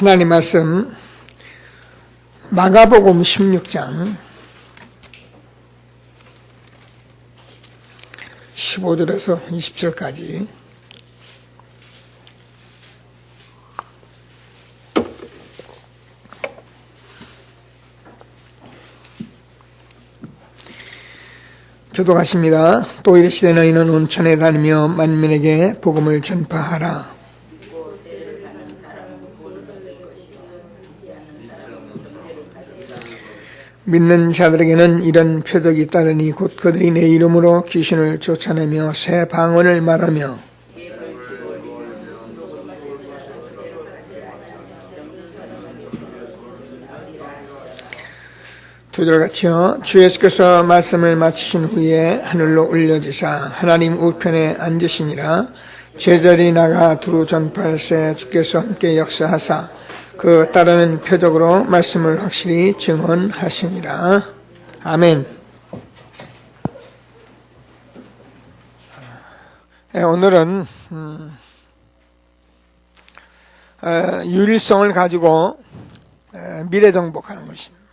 하나님 말씀 마가복음 16장 15절에서 20절까지 교독하십니다. 또 이르시되 너희는 온천에 다니며 만민에게 복음을 전파하라. 믿는 자들에게는 이런 표적이 따르니 곧 그들이 내 이름으로 귀신을 쫓아내며 새 방언을 말하며 두 절 같이요. 주 예수께서 말씀을 마치신 후에 하늘로 올려지사 하나님 우편에 앉으시니라. 제자들이 나가 두루 전파할세 주께서 함께 역사하사 그 따르는 표적으로 말씀을 확실히 증언하시니라. 아멘. 오늘은 유일성을 가지고 미래 정복하는 것입니다.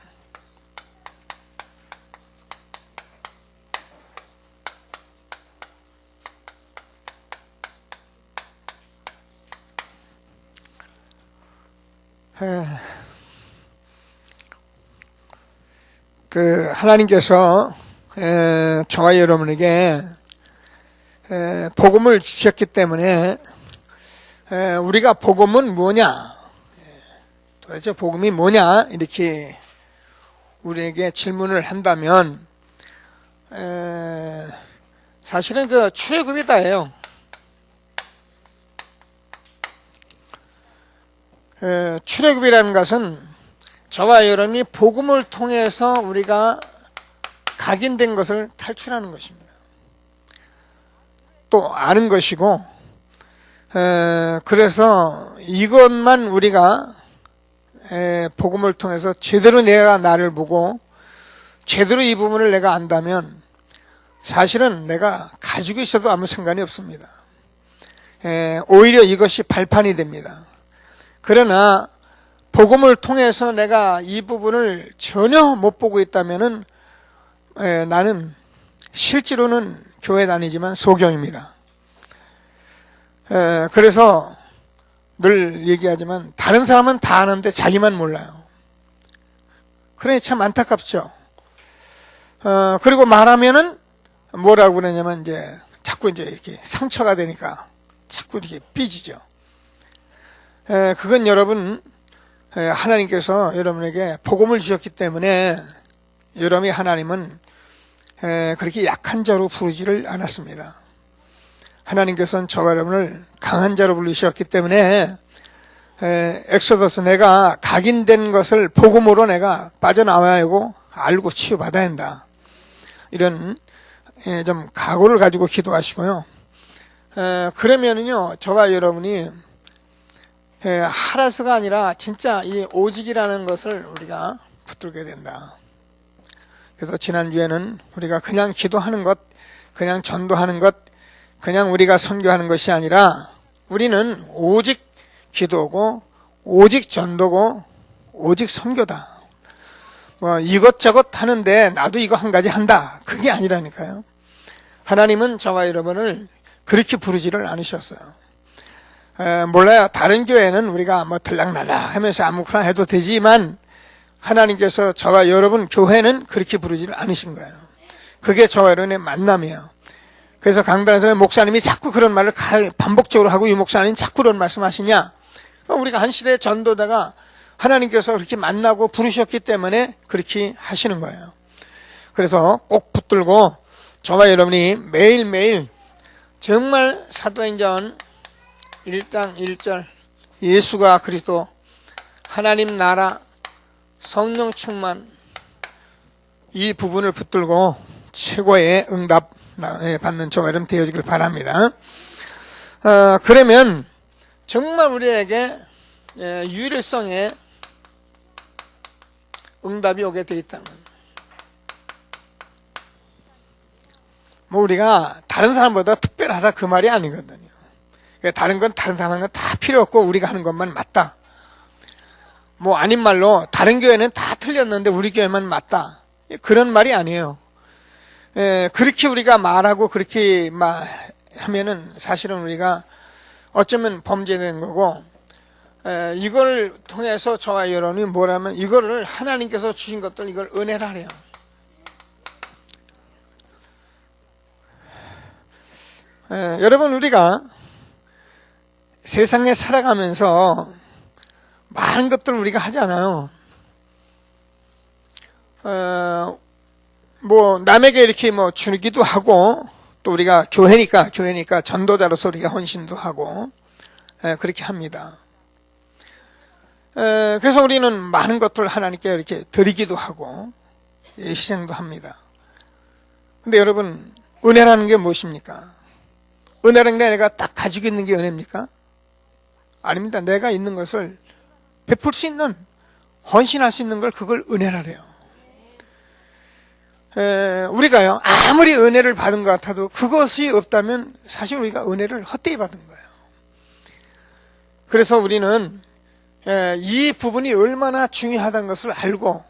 하나님께서 저와 여러분에게 복음을 주셨기 때문에 우리가 복음은 뭐냐, 도대체 복음이 뭐냐 이렇게 우리에게 질문을 한다면 사실은 그 출애굽이 다예요. 출애굽이라는 것은 저와 여러분이 복음을 통해서 우리가 각인된 것을 탈출하는 것입니다. 또 아는 것이고, 그래서 이것만 우리가 복음을 통해서 제대로 내가 나를 보고 제대로 이 부분을 내가 안다면 사실은 내가 가지고 있어도 아무 상관이 없습니다. 오히려 이것이 발판이 됩니다. 그러나 복음을 통해서 내가 이 부분을 전혀 못 보고 있다면은 나는 실제로는 교회 다니지만 소경입니다. 그래서 늘 얘기하지만 다른 사람은 다 아는데 자기만 몰라요. 그러니 참 안타깝죠. 그리고 말하면은 뭐라고 그러냐면 자꾸 이렇게 상처가 되니까 자꾸 이렇게 삐지죠. 그건 여러분, 하나님께서 여러분에게 복음을 주셨기 때문에 여러분이 하나님은 그렇게 약한 자로 부르지를 않았습니다. 하나님께서는 저와 여러분을 강한 자로 부르셨기 때문에 엑소더스 내가 각인된 것을 복음으로 내가 빠져나와야 하고 알고 치유받아야 한다. 이런 좀 각오를 가지고 기도하시고요. 그러면은요, 저와 여러분이 하라스가 아니라 진짜 이 오직이라는 것을 우리가 붙들게 된다. 그래서 지난주에는 우리가 그냥 기도하는 것, 그냥 전도하는 것, 그냥 우리가 선교하는 것이 아니라 우리는 오직 기도고 오직 전도고 오직 선교다. 뭐 이것저것 하는데 나도 이거 한 가지 한다. 그게 아니라니까요. 하나님은 저와 여러분을 그렇게 부르지를 않으셨어요. 몰라요. 다른 교회는 우리가 뭐 들락날락 하면서 아무거나 해도 되지만 하나님께서 저와 여러분 교회는 그렇게 부르지를 않으신 거예요. 그게 저와 여러분의 만남이에요. 그래서 강단에서 목사님이 자꾸 그런 말을 반복적으로 하고 이 목사님 자꾸 그런 말씀하시냐? 우리가 한 시대 전도자가 하나님께서 그렇게 만나고 부르셨기 때문에 그렇게 하시는 거예요. 그래서 꼭 붙들고 저와 여러분이 매일매일 정말 사도행전 1장 1절 예수가 그리스도 하나님 나라 성령 충만 이 부분을 붙들고 최고의 응답 받는 저와 여러분 되어지길 바랍니다. 그러면 정말 우리에게 유일성의 응답이 오게 되어 있다는 겁니다. 뭐 우리가 다른 사람보다 특별하다 그 말이 아니거든요. 다른 건 다른 사람은 다 필요 없고 우리가 하는 것만 맞다. 뭐 아닌 말로 다른 교회는 다 틀렸는데 우리 교회만 맞다, 그런 말이 아니에요. 그렇게 우리가 말하고 그렇게 하면은 사실은 우리가 어쩌면 범죄되는 거고, 이걸 통해서 저와 여러분이 뭐라면 이거를 하나님께서 주신 것들, 이걸 은혜라 해요. 여러분, 우리가 세상에 살아가면서 많은 것들을 우리가 하잖아요. 뭐 남에게 이렇게 뭐 주기도 하고, 또 우리가 교회니까 전도자로서 우리가 헌신도 하고, 그렇게 합니다. 그래서 우리는 많은 것들을 하나님께 이렇게 드리기도 하고 희생도 합니다. 근데 여러분, 은혜라는 게 무엇입니까? 은혜라는 게 내가 딱 가지고 있는 게 은혜입니까? 아닙니다. 내가 있는 것을 베풀 수 있는, 헌신할 수 있는 걸, 그걸 은혜라래요. 우리가요, 아무리 은혜를 받은 것 같아도 그것이 없다면 사실 우리가 은혜를 헛되이 받은 거예요. 그래서 우리는 이 부분이 얼마나 중요하다는 것을 알고,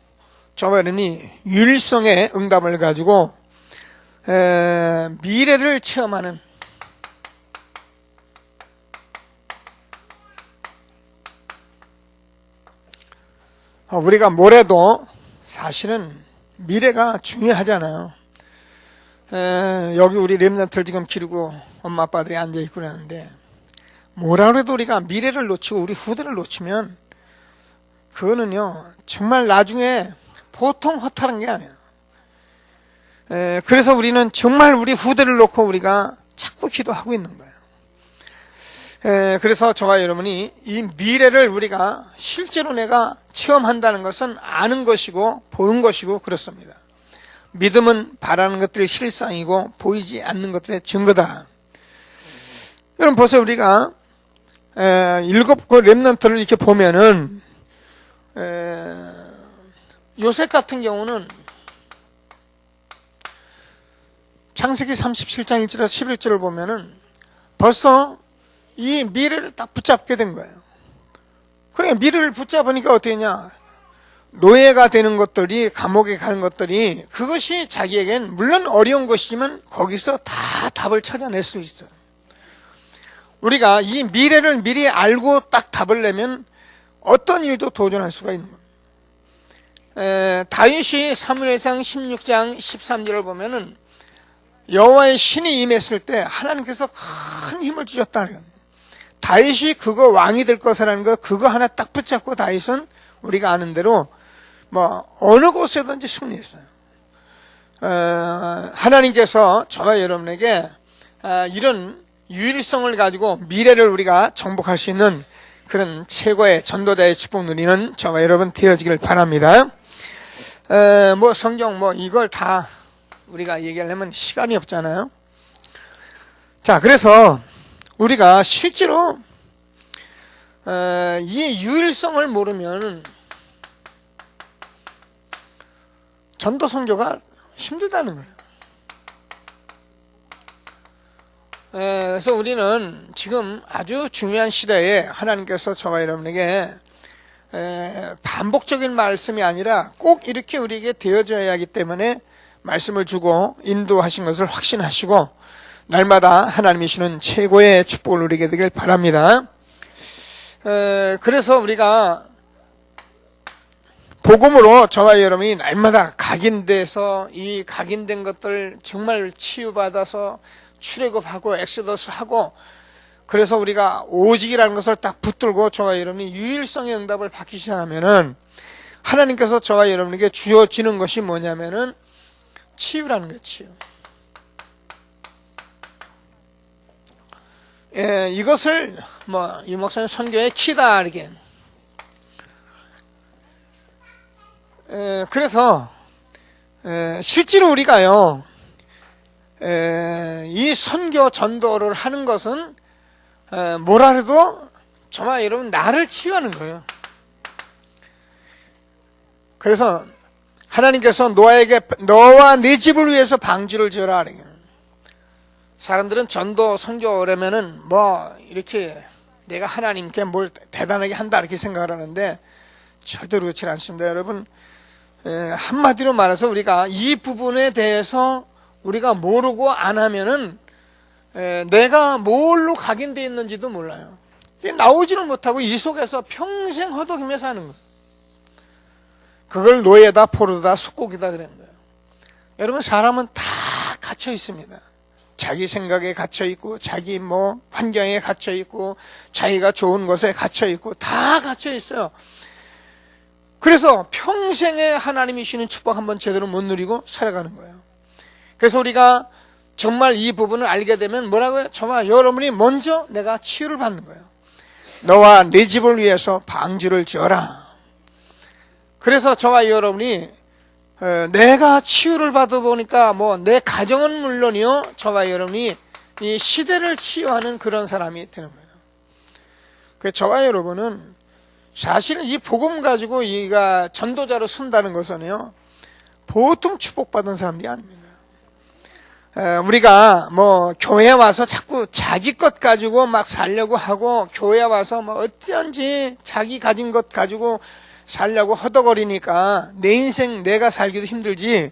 저와 여러분이 유일성의 응답을 가지고 미래를 체험하는, 우리가 뭐래도 사실은 미래가 중요하잖아요. 여기 우리 렘넌트를 지금 기르고 엄마 아빠들이 앉아있고 그러는데, 뭐라 그래도 우리가 미래를 놓치고 우리 후대를 놓치면 그거는요 정말 나중에 보통 허탈한 게 아니에요. 그래서 우리는 정말 우리 후대를 놓고 우리가 자꾸 기도하고 있는 거예요. 그래서 저와 여러분이 이 미래를 우리가 실제로 내가 체험한다는 것은 아는 것이고 보는 것이고 그렇습니다. 믿음은 바라는 것들의 실상이고 보이지 않는 것들의 증거다. 여러분 보세요. 우리가 7그 렘넌트를 이렇게 보면은 요셉 같은 경우는 창세기 37장 1절에서 11절을 보면은 벌써 이 미래를 딱 붙잡게 된 거예요. 그러니까 미래를 붙잡으니까 어떻게 했냐, 노예가 되는 것들이, 감옥에 가는 것들이, 그것이 자기에겐 물론 어려운 것이지만 거기서 다 답을 찾아낼 수 있어요. 우리가 이 미래를 미리 알고 딱 답을 내면 어떤 일도 도전할 수가 있는 겁니다. 다윗이 사무엘상 16장 13절을 보면은 여호와의 신이 임했을 때 하나님께서 큰 힘을 주셨다. 다윗이 그거 왕이 될 것이라는 거, 그거 하나 딱 붙잡고 다윗은 우리가 아는 대로 뭐 어느 곳에든지 승리했어요. 하나님께서 저와 여러분에게 이런 유일성을 가지고 미래를 우리가 정복할 수 있는 그런 최고의 전도자의 축복 누리는 저와 여러분 되어지길 바랍니다. 뭐 성경 뭐 이걸 다 우리가 얘기하려면 시간이 없잖아요. 자, 그래서 우리가 실제로 이 유일성을 모르면 전도 선교가 힘들다는 거예요. 그래서 우리는 지금 아주 중요한 시대에 하나님께서 저와 여러분에게 반복적인 말씀이 아니라 꼭 이렇게 우리에게 되어져야 하기 때문에 말씀을 주고 인도하신 것을 확신하시고 날마다 하나님이 주시는 최고의 축복을 누리게 되길 바랍니다. 그래서 우리가 복음으로 저와 여러분이 날마다 각인돼서 이 각인된 것들 정말 치유받아서 출애굽하고 엑소더스하고, 그래서 우리가 오직이라는 것을 딱 붙들고 저와 여러분이 유일성의 응답을 받기 시작하면은 하나님께서 저와 여러분에게 주어지는 것이 뭐냐면은 치유라는 거예요. 치유. 이것을 뭐 이 목사님 선교의 키다 이렇게. 그래서 실제로 우리가요 이 선교 전도를 하는 것은 뭐라 해도 저와 여러분 나를 치유하는 거예요. 그래서 하나님께서 노아에게 너와 네 집을 위해서 방주를 지어라. 사람들은 전도 선교하려면은 뭐 이렇게 내가 하나님께 뭘 대단하게 한다 이렇게 생각을 하는데, 절대로 그렇지 않습니다. 여러분, 한마디로 말해서 우리가 이 부분에 대해서 우리가 모르고 안 하면은 내가 뭘로 각인되어 있는지도 몰라요. 나오지를 못하고 이 속에서 평생 허덕이며 사는 거예요. 그걸 노예다, 포로다, 숙곡이다 그러는 거예요. 여러분, 사람은 다 갇혀 있습니다. 자기 생각에 갇혀 있고, 자기 환경에 갇혀 있고, 자기가 좋은 것에 갇혀 있고, 다 갇혀 있어요. 그래서 평생에 하나님이 주시는 축복 한번 제대로 못 누리고 살아가는 거예요. 그래서 우리가 정말 이 부분을 알게 되면 뭐라고요? 저와 여러분이 먼저 내가 치유를 받는 거예요. 너와 네 집을 위해서 방주를 지어라. 그래서 저와 여러분이 내가 치유를 받아보니까 내 가정은 물론이요, 저와 여러분이 이 시대를 치유하는 그런 사람이 되는 거예요. 그래서 저와 여러분은 사실은 이 복음 가지고 이가 전도자로 쓴다는 것은요, 보통 축복받은 사람들이 아닙니다. 우리가 교회에 와서 자꾸 자기 것 가지고 막 살려고 하고, 교회에 와서 어찌한지 자기 가진 것 가지고 살려고 허덕거리니까 내 인생 내가 살기도 힘들지.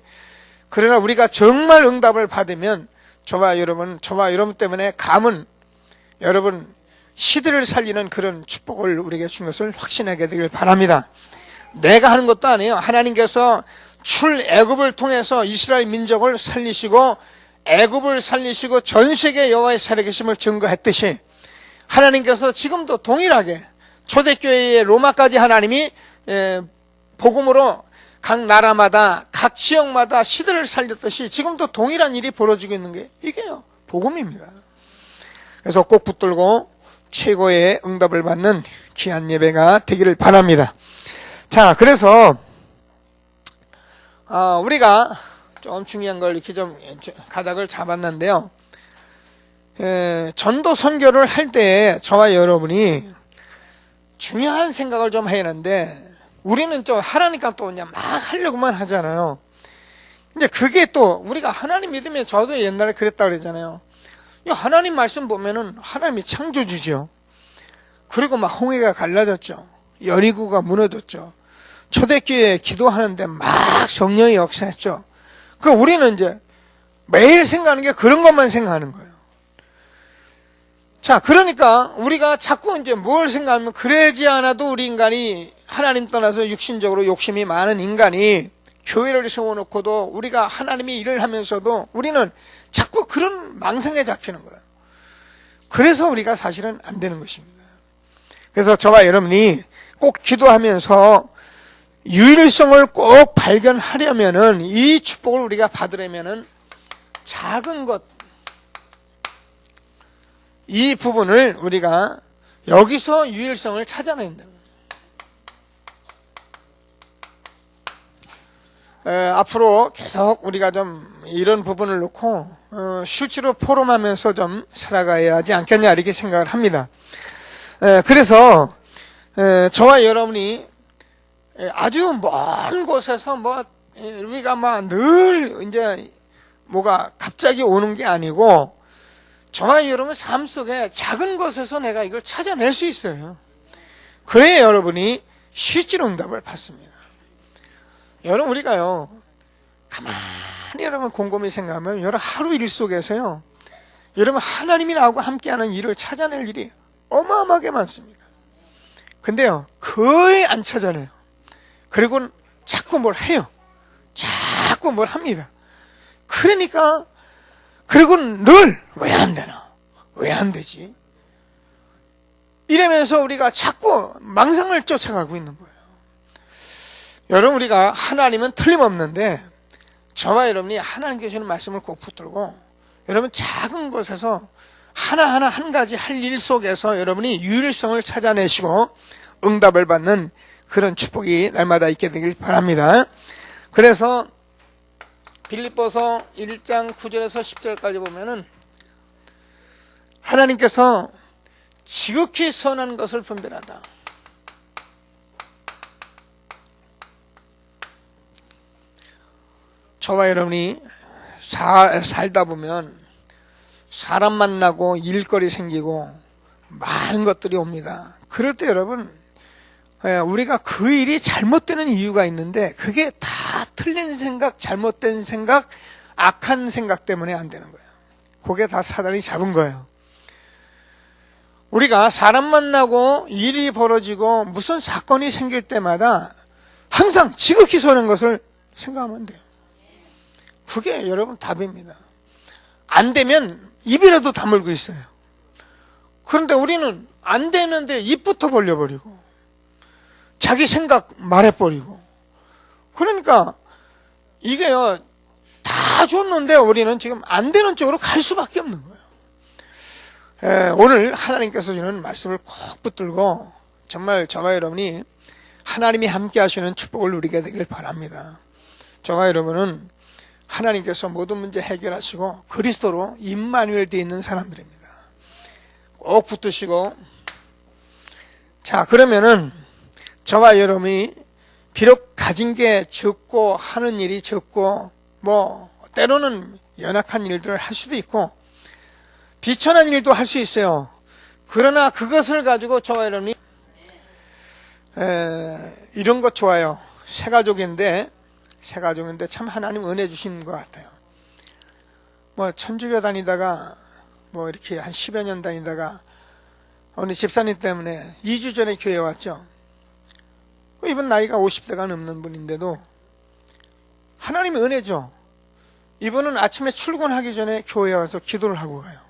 그러나 우리가 정말 응답을 받으면 저와 여러분 때문에 감은 여러분 시대를 살리는 그런 축복을 우리에게 준 것을 확신하게 되길 바랍니다. 내가 하는 것도 아니에요. 하나님께서 출애굽을 통해서 이스라엘 민족을 살리시고, 애굽을 살리시고 전 세계 여호와의 살아계심을 증거했듯이, 하나님께서 지금도 동일하게 초대교회의 로마까지 하나님이 복음으로 각 나라마다 각 지역마다 시대를 살렸듯이 지금도 동일한 일이 벌어지고 있는 게 이게요, 복음입니다. 그래서 꼭 붙들고 최고의 응답을 받는 귀한 예배가 되기를 바랍니다. 자, 그래서 우리가 좀 중요한 걸 이렇게 좀 가닥을 잡았는데요, 전도 선교를 할 때 저와 여러분이 중요한 생각을 좀 해야 하는데, 우리는 좀 하라니까 또 그냥 막 하려고만 하잖아요. 근데 그게 또 우리가 하나님 믿으면, 저도 옛날에 그랬다 그랬잖아요. 하나님 말씀 보면은 하나님이 창조주죠. 그리고 막 홍해가 갈라졌죠. 여리고가 무너졌죠. 초대교회에 기도하는데 막 성령이 역사했죠. 우리는 이제 매일 생각하는 게 그런 것만 생각하는 거예요. 자, 그러니까 우리가 자꾸 이제 뭘 생각하면, 그러지 않아도 우리 인간이 하나님 떠나서 육신적으로 욕심이 많은 인간이 교회를 세워놓고도 우리가 하나님이 일을 하면서도 우리는 자꾸 그런 망상에 잡히는 거예요. 그래서 우리가 사실은 안 되는 것입니다. 그래서 저와 여러분이 꼭 기도하면서 유일성을 꼭 발견하려면은, 이 축복을 우리가 받으려면은 작은 것, 이 부분을 우리가 여기서 유일성을 찾아내야 된다. 앞으로 계속 우리가 좀 이런 부분을 놓고 실제로 포럼하면서 좀 살아가야 하지 않겠냐, 이렇게 생각을 합니다. 그래서 저와 여러분이 아주 먼 곳에서 우리가 늘 이제 뭐가 갑자기 오는 게 아니고, 저와 여러분 삶 속에 작은 것에서 내가 이걸 찾아낼 수 있어요. 그래야 여러분이 실제로 응답을 받습니다. 여러분, 우리가요, 가만히 여러분 곰곰이 생각하면 여러분 하루 일 속에서요, 여러분 하나님이 나하고 함께하는 일을 찾아낼 일이 어마어마하게 많습니다. 근데요, 거의 안 찾아내요. 그리고 자꾸 뭘 해요. 자꾸 뭘 합니다. 그러니까, 그리고 늘 왜 안 되나? 왜 안 되지? 이러면서 우리가 자꾸 망상을 쫓아가고 있는 거예요. 여러분, 우리가 하나님은 틀림없는데, 저와 여러분이 하나님께 주시는 말씀을 꼭 붙들고, 여러분 작은 것에서 하나하나 한 가지 할 일 속에서 여러분이 유일성을 찾아내시고 응답을 받는 그런 축복이 날마다 있게 되길 바랍니다. 그래서 빌립보서 1장 9절에서 10절까지 보면은 하나님께서 지극히 선한 것을 분별하다. 저와 여러분이 살다 보면 사람 만나고 일거리 생기고 많은 것들이 옵니다. 그럴 때 여러분 우리가 그 일이 잘못되는 이유가 있는데 그게 다 틀린 생각, 잘못된 생각, 악한 생각 때문에 안 되는 거예요. 그게 다 사단이 잡은 거예요. 우리가 사람 만나고 일이 벌어지고 무슨 사건이 생길 때마다 항상 지극히 선한 것을 생각하면 돼요. 그게 여러분 답입니다. 안 되면 입이라도 다물고 있어요. 그런데 우리는 안 되는데 입부터 벌려버리고 자기 생각 말해버리고, 그러니까 이게요 다 줬는데 우리는 지금 안 되는 쪽으로 갈 수밖에 없는 거예요. 오늘 하나님께서 주는 말씀을 꼭 붙들고 정말 저와 여러분이 하나님이 함께 하시는 축복을 누리게 되길 바랍니다. 저와 여러분은 하나님께서 모든 문제 해결하시고 그리스도로 임마누엘 되어 있는 사람들입니다. 꼭 붙드시고, 자, 그러면은 저와 여러분이 비록 가진 게 적고 하는 일이 적고 뭐 때로는 연약한 일들을 할 수도 있고 비천한 일도 할 수 있어요. 그러나 그것을 가지고 저와 여러분이 이런 것 좋아요. 새 가족인데 참 하나님 은혜 주신 것 같아요. 뭐 천주교 다니다가 뭐 이렇게 한 10여 년 다니다가 어느 집사님 때문에 2주 전에 교회에 왔죠. 이분 나이가 50대가 넘는 분인데도 하나님의 은혜죠. 이분은 아침에 출근하기 전에 교회에 와서 기도를 하고 가요.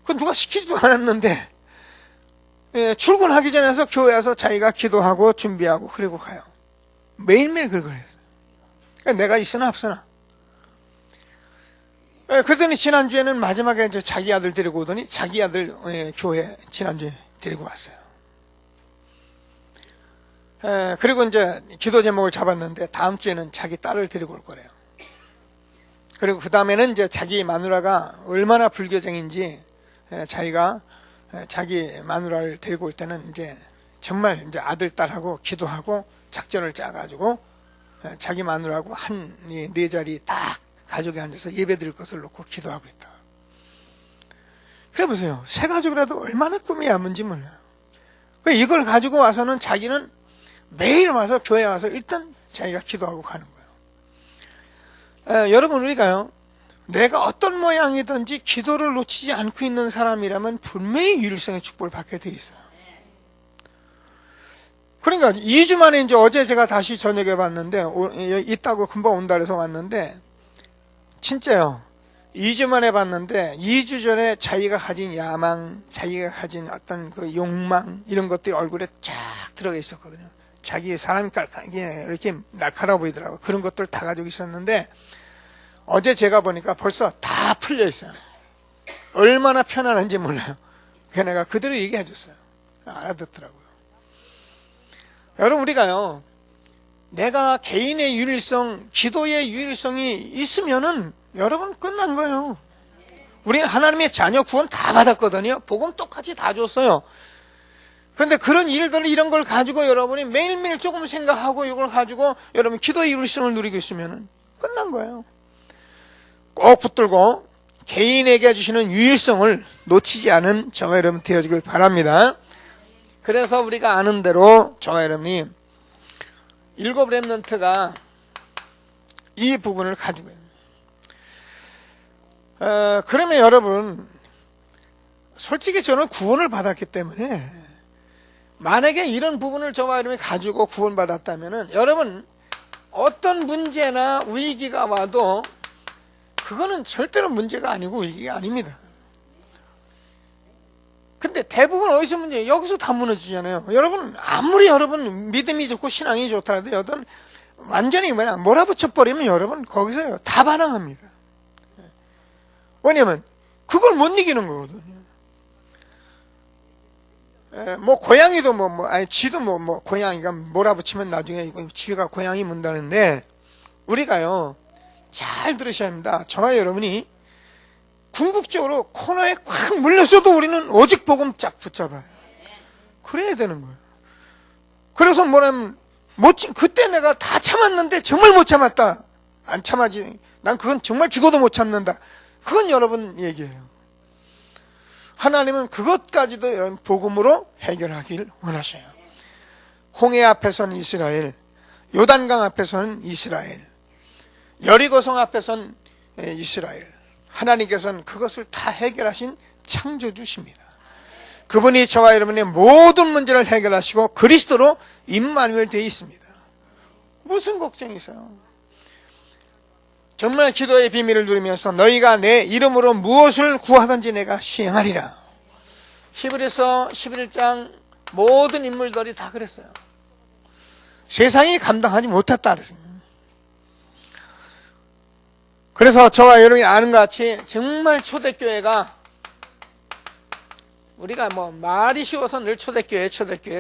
그건 누가 시키지도 않았는데 출근하기 전에 와서 교회에 와서 자기가 기도하고 준비하고 그리고 가요. 매일매일 그걸 했어요. 그러니까 내가 있으나 없으나. 그러더니 지난주에는 마지막에 이제 자기 아들 데리고 오더니 자기 아들 교회 지난주에 데리고 왔어요. 그리고 이제 기도 제목을 잡았는데 다음 주에는 자기 딸을 데리고 올 거래요. 그리고 그 다음에는 이제 자기 마누라가 얼마나 불교쟁인지 자기가 자기 마누라를 데리고 올 때는 이제 정말 이제 아들 딸하고 기도하고 작전을 짜가지고 자기 마누라하고 한 네 자리 딱 가족이 앉아서 예배 드릴 것을 놓고 기도하고 있다. 그래 보세요. 새 가족이라도 얼마나 꿈이 야문지 몰라요. 이걸 가지고 와서는 자기는 매일 와서 교회에 와서 일단 자기가 기도하고 가는 거예요. 여러분, 우리가요 내가 어떤 모양이든지 기도를 놓치지 않고 있는 사람이라면 분명히 유일성의 축복을 받게 돼 있어요. 그러니까 2주 만에 이제 어제 제가 다시 저녁에 봤는데 있다고 금방 온다 그래서 왔는데 진짜요. 2주 만에 봤는데 2주 전에 자기가 가진 야망, 자기가 가진 어떤 그 욕망 이런 것들이 얼굴에 쫙 들어가 있었거든요. 자기 사람이 이렇게 날카로워 보이더라고요. 그런 것들 다 가지고 있었는데 어제 제가 보니까 벌써 다 풀려 있어요. 얼마나 편안한지 몰라요. 그 내가 그대로 얘기해 줬어요. 알아듣더라고요. 여러분, 우리가요 내가 개인의 유일성, 기도의 유일성이 있으면은 여러분 끝난 거예요. 우리는 하나님의 자녀 구원 다 받았거든요. 복음 똑같이 다 줬어요. 그런데 그런 일들, 이런 걸 가지고 여러분이 매일매일 조금 생각하고 이걸 가지고 여러분 기도의 유일성을 누리고 있으면은 끝난 거예요. 꼭 붙들고 개인에게 주시는 유일성을 놓치지 않은 저와 여러분 되어지길 바랍니다. 그래서 우리가 아는 대로 저와 여러분이 7 렘넌트가 이 부분을 가지고 있는. 그러면 여러분, 솔직히 저는 구원을 받았기 때문에 만약에 이런 부분을 저와 여러분이 가지고 구원받았다면 여러분 어떤 문제나 위기가 와도 그거는 절대로 문제가 아니고 위기가 아닙니다. 근데 대부분 어디서 문제예요? 여기서 다 무너지잖아요. 여러분 아무리 여러분 믿음이 좋고 신앙이 좋다라도 여러분 완전히 몰아붙여버리면 여러분 거기서 다 반항합니다. 왜냐면 그걸 못 이기는 거거든요. 뭐 고양이도 쥐도 고양이가 몰아붙이면 나중에 쥐가 고양이 문다는데 우리가요 잘 들으셔야 합니다. 저와 여러분이 궁극적으로 코너에 꽉 물렸어도 우리는 오직 복음 쫙 붙잡아요. 그래야 되는 거예요. 그래서 뭐냐면 그때 내가 다 참았는데 정말 못 참았다. 안 참아지. 난 그건 정말 죽어도 못 참는다. 그건 여러분 얘기예요. 하나님은 그것까지도 여러분 복음으로 해결하길 원하셔요. 홍해 앞에서는 이스라엘, 요단강 앞에서는 이스라엘, 여리고성 앞에서는 이스라엘. 하나님께서는 그것을 다 해결하신 창조주십니다. 그분이 저와 여러분의 모든 문제를 해결하시고 그리스도로 임마누엘 되어 있습니다. 무슨 걱정이 있어요? 정말 기도의 비밀을 누리면서 너희가 내 이름으로 무엇을 구하든지 내가 시행하리라. 히브리서 11장 모든 인물들이 다 그랬어요. 세상이 감당하지 못했다 그랬습니다. 그래서 저와 여러분이 아는 것 같이 정말 초대교회가 우리가 뭐 말이 쉬워서 늘 초대교회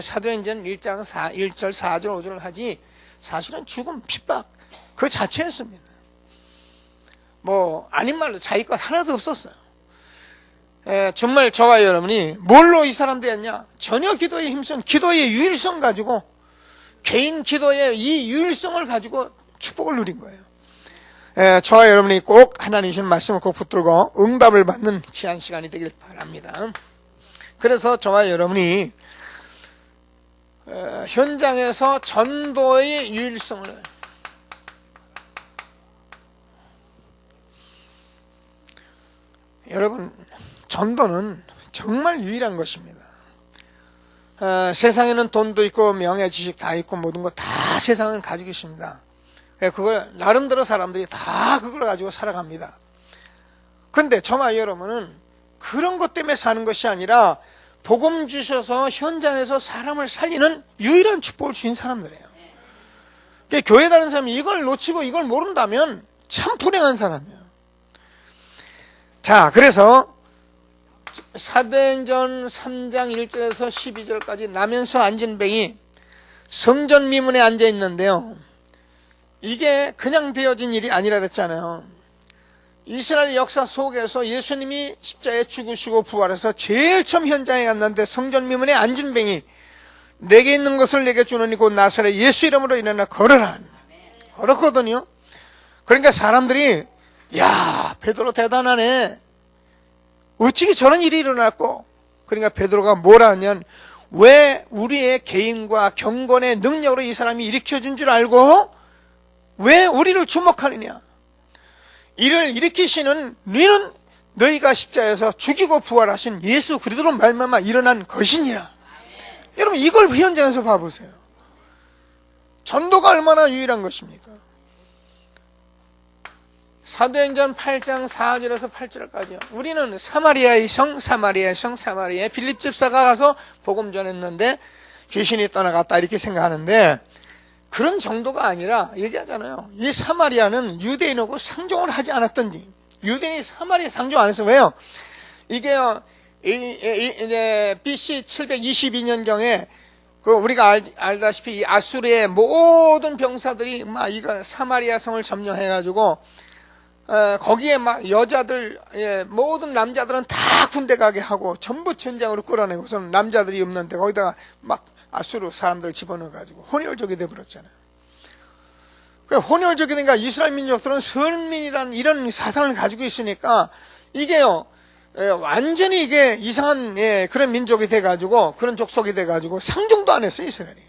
사도행전 1장 1절 4절 5절을 하지 사실은 죽음 핍박 그 자체였습니다. 뭐 아닌 말로 자기 것 하나도 없었어요. 정말 저와 여러분이 뭘로 이 사람 되었냐? 전혀 기도에 힘쓴 기도의 유일성 가지고 개인 기도의 이 유일성을 가지고 축복을 누린 거예요. 저와 여러분이 꼭 하나님 주신 말씀을 꼭 붙들고 응답을 받는 귀한 시간이 되길 바랍니다. 그래서 저와 여러분이 현장에서 전도의 유일성을 여러분 전도는 정말 유일한 것입니다. 세상에는 돈도 있고 명예 지식 다 있고 모든 거 다 세상은 가지고 있습니다. 그걸 나름대로 사람들이 다 그걸 가지고 살아갑니다. 근데 저와 여러분은 그런 것 때문에 사는 것이 아니라 복음 주셔서 현장에서 사람을 살리는 유일한 축복을 주신 사람들이에요. 교회 다니는 사람이 이걸 놓치고 이걸 모른다면 참 불행한 사람이에요. 자, 그래서 사도행전 3장 1절에서 12절까지 나면서 앉은 뱅이 성전 미문에 앉아 있는데요. 이게 그냥 되어진 일이 아니라 그랬잖아요. 이스라엘 역사 속에서 예수님이 십자가에 죽으시고 부활해서 제일 처음 현장에 갔는데 성전 미문에 앉은 뱅이 내게 있는 것을 내게 주노니 곧 나사렛 예수 이름으로 일어나 걸으라. 걸었거든요. 그러니까 사람들이 야 베드로 대단하네. 어찌게 저런 일이 일어났고 그러니까 베드로가 뭐라 하냐면 왜 우리의 개인과 경건의 능력으로 이 사람이 일으켜준 줄 알고 왜 우리를 주목하느냐. 이를 일으키시는 너희는 너희가 십자가에서 죽이고 부활하신 예수 그리스도로 말미암아 일어난 것이니라. 여러분 이걸 현장에서 봐보세요. 전도가 얼마나 유일한 것입니까? 사도행전 8장 4절에서 8절까지요. 우리는 사마리아의 빌립 집사가 가서 복음 전했는데 귀신이 떠나갔다 이렇게 생각하는데 그런 정도가 아니라 얘기하잖아요. 이 사마리아는 유대인하고 상종을 하지 않았던지 유대인이 사마리아 상종 안 해서 왜요? 이게 이제 BC 722년경에 그 우리가 알다시피 이 아수르의 모든 병사들이 막 이거 사마리아 성을 점령해가지고 거기에 막 여자들 모든 남자들은 다 군대 가게 하고 전부 전장으로 끌어내고서는 남자들이 없는데 거기다가 막 아수르 사람들 집어넣어가지고 혼혈족이 돼버렸잖아요. 혼혈족이 되니까 이스라엘 민족들은 선민이라는 이런 사상을 가지고 있으니까 이게요 완전히 이게 이상한 그런 민족이 돼가지고 그런 족속이 돼가지고 상종도 안 했어요 이스라엘이.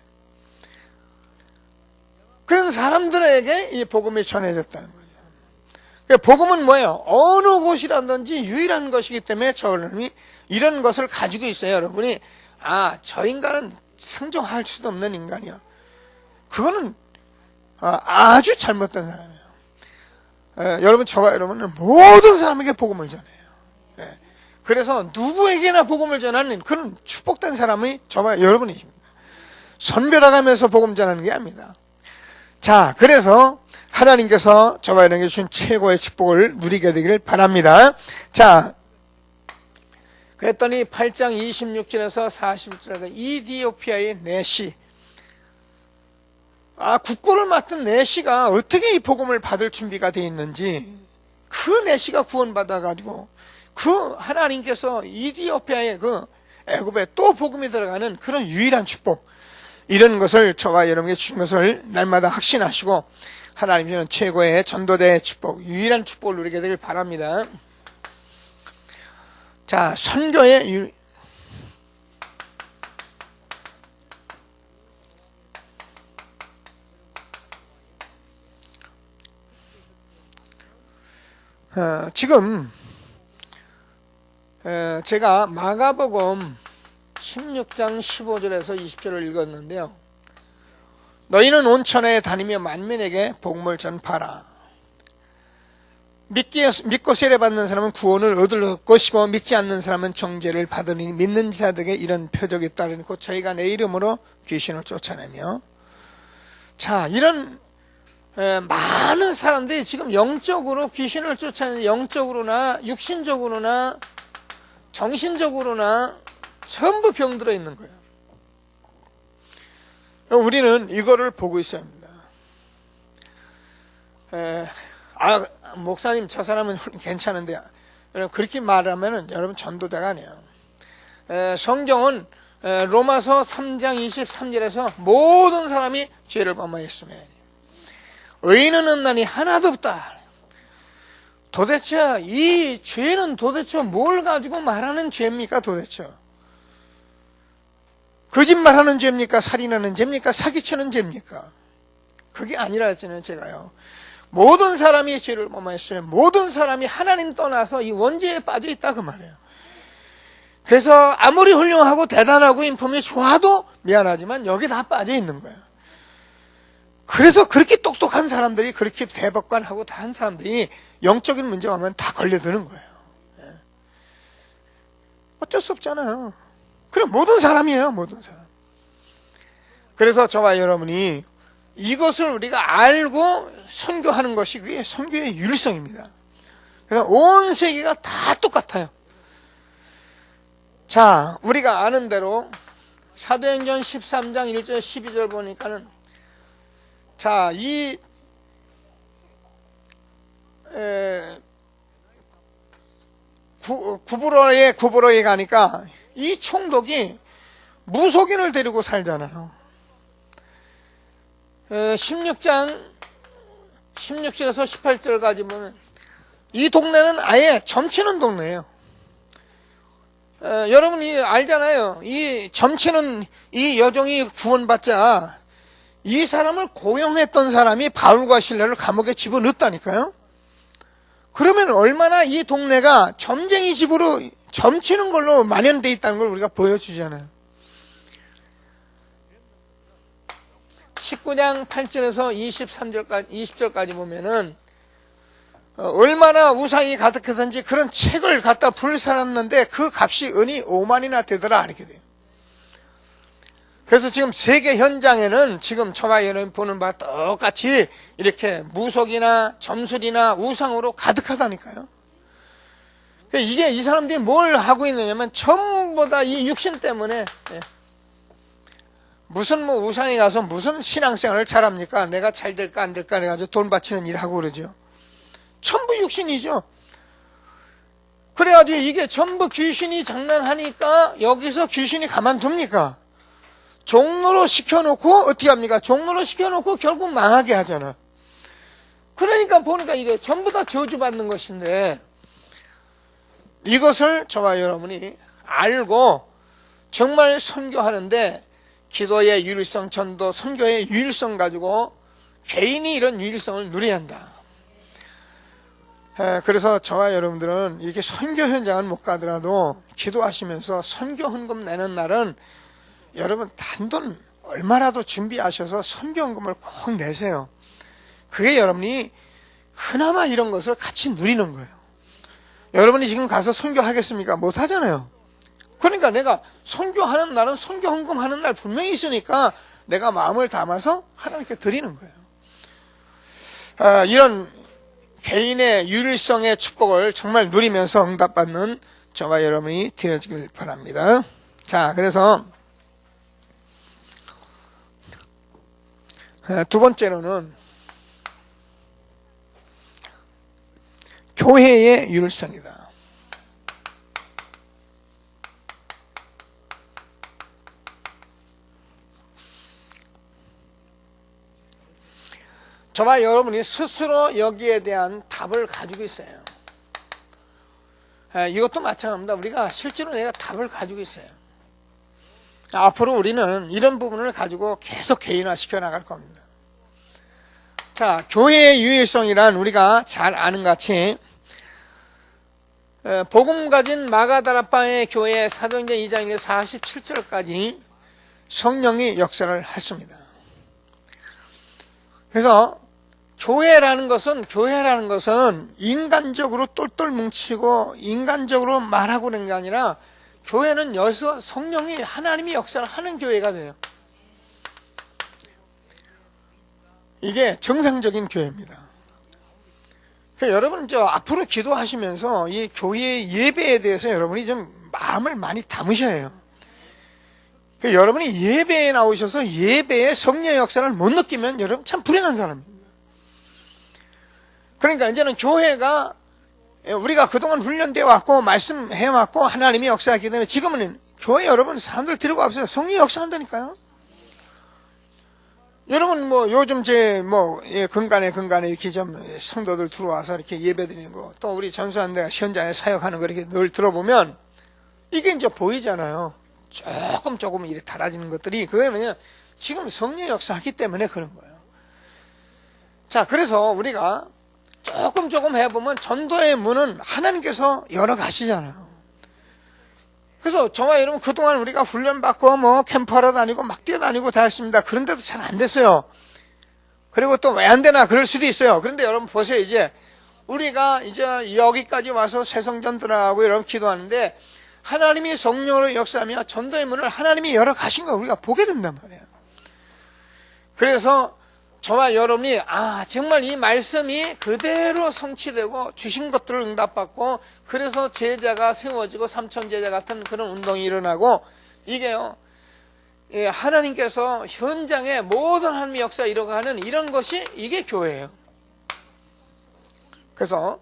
그런 사람들에게 이 복음이 전해졌다는 거예요. 복음은 뭐예요? 어느 곳이라든지 유일한 것이기 때문에 저는 이런 것을 가지고 있어요. 여러분이 저 인간은 상종할 수도 없는 인간이야. 그거는 아주 잘못된 사람이에요. 여러분 저와 여러분은 모든 사람에게 복음을 전해요. 그래서 누구에게나 복음을 전하는 그런 축복된 사람이 저와 여러분이십니다. 선별해가면서 복음 전하는 게 아닙니다. 자, 그래서 하나님께서 저와 여러분에게 주신 최고의 축복을 누리게 되기를 바랍니다. 자, 그랬더니 8장 26절에서 40절에 이디오피아의 내시 국고를 맡은 내시가 어떻게 이 복음을 받을 준비가 되어 있는지 그 내시가 구원받아가지고 그 하나님께서 이디오피아의 그 애굽에 또 복음이 들어가는 그런 유일한 축복 이런 것을 저와 여러분에게 주신 것을 날마다 확신하시고 하나님 주는 최고의 전도대의 축복 유일한 축복을 누리게 되길 바랍니다. 자, 선교의 지금 제가 마가복음 16장 15절에서 20절을 읽었는데요. 너희는 온천에 다니며 만민에게 복음을 전파하라. 믿고 세례받는 사람은 구원을 얻을 것이고 믿지 않는 사람은 정죄를 받으니 믿는 자들에게 이런 표적이 따르고 저희가 내 이름으로 귀신을 쫓아내며. 자, 이런 많은 사람들이 지금 영적으로 귀신을 쫓아내는, 영적으로나 육신적으로나 정신적으로나 전부 병들어 있는 거예요. 우리는 이거를 보고 있어야 합니다. 목사님 저 사람은 괜찮은데 그렇게 말하면 여러분 전도자가 아니에요. 성경은 로마서 3장 23절에서 모든 사람이 죄를 범하였으며 의인은 없나니 하나도 없다. 도대체 이 죄는 도대체 뭘 가지고 말하는 죄입니까? 도대체 거짓말하는 죄입니까? 살인하는 죄입니까? 사기치는 죄입니까? 그게 아니라 했잖아요. 제가요, 모든 사람이 죄를 범하였어요. 모든 사람이 하나님 떠나서 이 원죄에 빠져 있다 그 말이에요. 그래서 아무리 훌륭하고 대단하고 인품이 좋아도 미안하지만 여기 다 빠져 있는 거예요. 그래서 그렇게 똑똑한 사람들이, 그렇게 대법관하고 다 한 사람들이 영적인 문제가 오면 다 걸려드는 거예요. 어쩔 수 없잖아요. 그럼 모든 사람이에요. 모든 사람. 그래서 저와 여러분이 이것을 우리가 알고 선교하는 것이 그게 선교의 율성입니다. 그래서 온 세계가 다 똑같아요. 자, 우리가 아는 대로 사도행전 13장 1절 12절 보니까는, 자, 이 구브로에 가니까 이 총독이 무속인을 데리고 살잖아요. 16절에서 18절까지 보면 이 동네는 아예 점치는 동네예요. 여러분이 알잖아요. 이 점치는 이 여종이 구원받자 이 사람을 고용했던 사람이 바울과 실라를 감옥에 집어넣었다니까요. 그러면 얼마나 이 동네가 점쟁이 집으로 점치는 걸로 만연되어 있다는 걸 우리가 보여주잖아요. 19장 8절에서 20절까지 보면은 얼마나 우상이 가득하든지 그런 책을 갖다 불살았는데 그 값이 은이 5만이나 되더라 이렇게 돼요. 그래서 지금 세계 현장에는 지금 저와 여러분 보는 바와 똑같이 이렇게 무속이나 점술이나 우상으로 가득하다니까요. 이게 이 사람들이 뭘 하고 있느냐면 전부 다 이 육신 때문에, 무슨 뭐 우상에 가서 무슨 신앙생활을 잘합니까? 내가 잘 될까 안 될까 해가지고 돈 바치는 일 하고 그러죠. 전부 육신이죠. 그래가지고 이게 전부 귀신이 장난하니까 여기서 귀신이 가만둡니까? 종로로 시켜놓고 어떻게 합니까? 종로로 시켜놓고 결국 망하게 하잖아. 그러니까 보니까 이게 전부 다 저주받는 것인데, 이것을 저와 여러분이 알고 정말 선교하는데 기도의 유일성, 전도, 선교의 유일성 가지고 개인이 이런 유일성을 누려야 한다. 그래서 저와 여러분들은 이렇게 선교 현장은 못 가더라도 기도하시면서 선교 헌금 내는 날은 여러분 단돈 얼마라도 준비하셔서 선교 헌금을 꼭 내세요. 그게 여러분이 그나마 이런 것을 같이 누리는 거예요. 여러분이 지금 가서 선교하겠습니까? 못 하잖아요. 그러니까 내가 선교하는 날은 선교 헌금하는 날 분명히 있으니까 내가 마음을 담아서 하나님께 드리는 거예요. 이런 개인의 유일성의 축복을 정말 누리면서 응답받는 저와 여러분이 되어지길 바랍니다. 자, 그래서 두 번째로는 교회의 유일성이다. 저와 여러분이 스스로 여기에 대한 답을 가지고 있어요. 이것도 마찬가지입니다. 우리가 실제로 내가 답을 가지고 있어요. 앞으로 우리는 이런 부분을 가지고 계속 개인화시켜 나갈 겁니다. 자, 교회의 유일성이란 우리가 잘 아는 같이 복음 가진 마가다라파의 교회 사도행전 2장 47절까지 성령이 역사를 했습니다. 그래서 교회라는 것은 인간적으로 똘똘 뭉치고 인간적으로 말하고 그런 게 아니라 교회는 여기서 성령이 하나님이 역사를 하는 교회가 돼요. 이게 정상적인 교회입니다. 그러니까 여러분 앞으로 기도하시면서 이 교회의 예배에 대해서 여러분이 좀 마음을 많이 담으셔야 해요. 그러니까 여러분이 예배에 나오셔서 예배의 성령의 역사를 못 느끼면 여러분 참 불행한 사람입니다. 그러니까 이제는 교회가 우리가 그동안 훈련되어 왔고 말씀해 왔고 하나님이 역사했기 때문에 지금은 교회 여러분 사람들 데리고 와보세요. 성령이 역사한다니까요. 여러분 요즘 근간에 이렇게 좀 성도들 들어와서 이렇게 예배드리는 거, 또 우리 전수한 데가 현장에 사역하는 거 이렇게 늘 들어보면 이게 이제 보이잖아요. 조금 이렇게 달라지는 것들이, 그거는 지금 성령 역사하기 때문에 그런 거예요. 자, 그래서 우리가 조금 해보면 전도의 문은 하나님께서 열어가시잖아요. 그래서 저와 여러분 그동안 우리가 훈련받고 캠프하러 다니고 막 뛰어다니고 다 했습니다. 그런데도 잘 안 됐어요. 그리고 또 왜 안 되나 그럴 수도 있어요. 그런데 여러분 보세요. 이제 우리가 이제 여기까지 와서 새성전 들어가고 여러분 기도하는데 하나님이 성령으로 역사하며 전도의 문을 하나님이 열어가신 걸 우리가 보게 된단 말이에요. 그래서 저와 여러분이 정말 이 말씀이 그대로 성취되고 주신 것들을 응답받고 그래서 제자가 세워지고 삼천제자 같은 그런 운동이 일어나고, 이게요 하나님께서 현장에 모든 하나님의 역사 이뤄가는 이런 것이 이게 교회예요. 그래서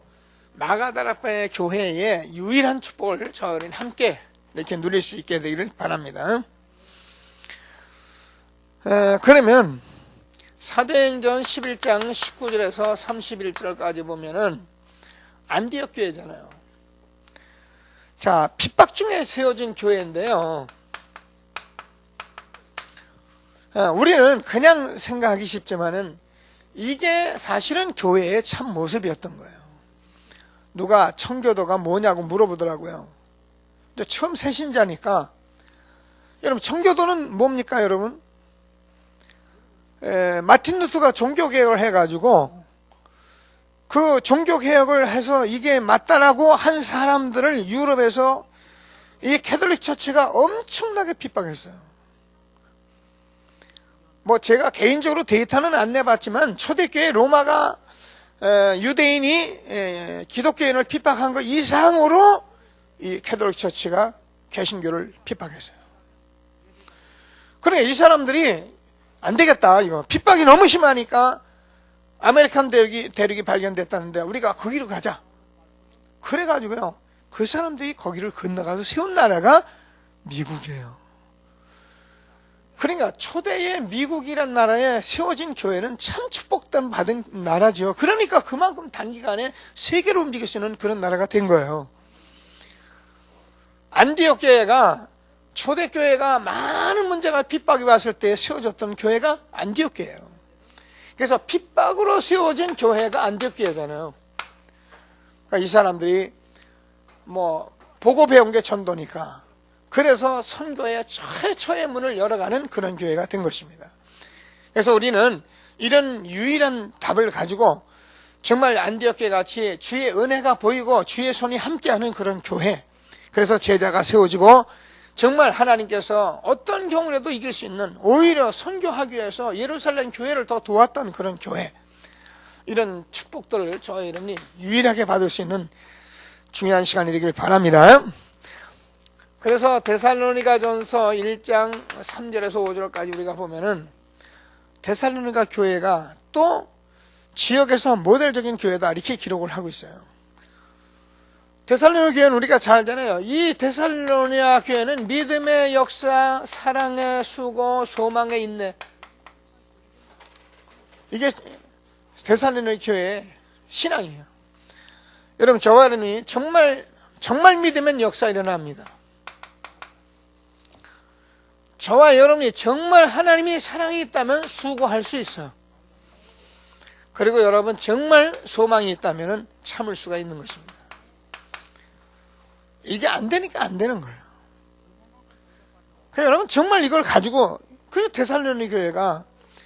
마가다라파의 교회의 유일한 축복을 저희는 함께 이렇게 누릴 수 있게 되기를 바랍니다. 그러면 사도행전 11장 19절에서 31절까지 보면은 안디옥 교회잖아요. 자, 핍박 중에 세워진 교회인데요. 우리는 그냥 생각하기 쉽지만은 이게 사실은 교회의 참 모습이었던 거예요. 누가 청교도가 뭐냐고 물어보더라고요. 근데 처음 새신자니까, 여러분 청교도는 뭡니까 여러분? 마틴 루터가 종교개혁을 해가지고 그 종교개혁을 해서 이게 맞다라고 한 사람들을 유럽에서 이 캐톨릭 처치가 엄청나게 핍박했어요. 제가 개인적으로 데이터는 안 내봤지만 초대교회 로마가 유대인이 기독교인을 핍박한 것 이상으로 이 캐톨릭 처치가 개신교를 핍박했어요. 그러니까 이 사람들이 안 되겠다, 이거 핍박이 너무 심하니까 아메리칸 대륙이 발견됐다는데 우리가 거기로 가자. 그래가지고요 그 사람들이 거기를 건너가서 세운 나라가 미국이에요. 그러니까 초대의 미국이란 나라에 세워진 교회는 참 축복받은 나라죠. 그러니까 그만큼 단기간에 세계로 움직일 수 있는 그런 나라가 된 거예요. 안디옥 교회가, 초대교회가 많은 문제가 핍박이 왔을 때 세워졌던 교회가 안디옥 교회예요. 그래서 핍박으로 세워진 교회가 안디옥 교회잖아요. 그러니까 이 사람들이 보고 배운 게 전도니까, 그래서 선교의 최초의 문을 열어가는 그런 교회가 된 것입니다. 그래서 우리는 이런 유일한 답을 가지고 정말 안디옥 교회 같이 주의 은혜가 보이고 주의 손이 함께하는 그런 교회, 그래서 제자가 세워지고 정말 하나님께서 어떤 경우라도 이길 수 있는, 오히려 선교하기 위해서 예루살렘 교회를 더 도왔던 그런 교회, 이런 축복들을 저희 여러분이 유일하게 받을 수 있는 중요한 시간이 되길 바랍니다. 그래서 데살로니가전서 1장 3절에서 5절까지 우리가 보면은 데살로니가 교회가 또 지역에서 모델적인 교회다 이렇게 기록을 하고 있어요. 데살로니가 교회는 우리가 잘 알잖아요. 이 데살로니가 교회는 믿음의 역사, 사랑의 수고, 소망의 인내, 이게 데살로니가 교회의 신앙이에요. 여러분 저와 여러분이 정말 믿으면 역사 일어납니다. 저와 여러분이 정말 하나님이 사랑이 있다면 수고할 수 있어요. 그리고 여러분 정말 소망이 있다면 참을 수가 있는 것입니다. 이게 안 되니까 안 되는 거예요. 그러니까 여러분 정말 이걸 가지고 그 데살로니가 교회가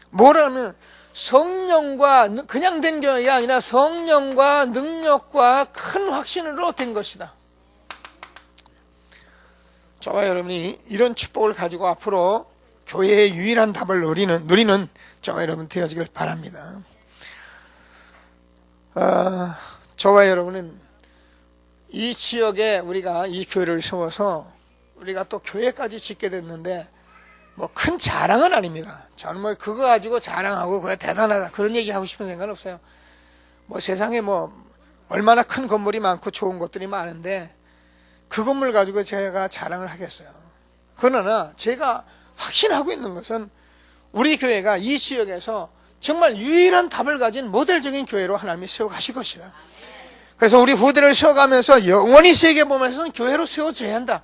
뭐라면 성령과 그냥 된 교회가 아니라 성령과 능력과 큰 확신으로 된 것이다. 저와 여러분이 이런 축복을 가지고 앞으로 교회의 유일한 답을 누리는 저와 여러분 되어지길 바랍니다. 저와 여러분은 이 지역에 우리가 이 교회를 세워서 우리가 또 교회까지 짓게 됐는데 뭐 큰 자랑은 아닙니다. 저는 뭐 그거 가지고 자랑하고 그거 대단하다 그런 얘기 하고 싶은 생각은 없어요. 뭐 세상에 뭐 얼마나 큰 건물이 많고 좋은 것들이 많은데 그 건물 가지고 제가 자랑을 하겠어요. 그러나 제가 확신하고 있는 것은 우리 교회가 이 지역에서 정말 유일한 답을 가진 모델적인 교회로 하나님이 세워가실 것이다. 그래서 우리 후대를 세워가면서 영원히 세계보면서는 교회로 세워져야 한다.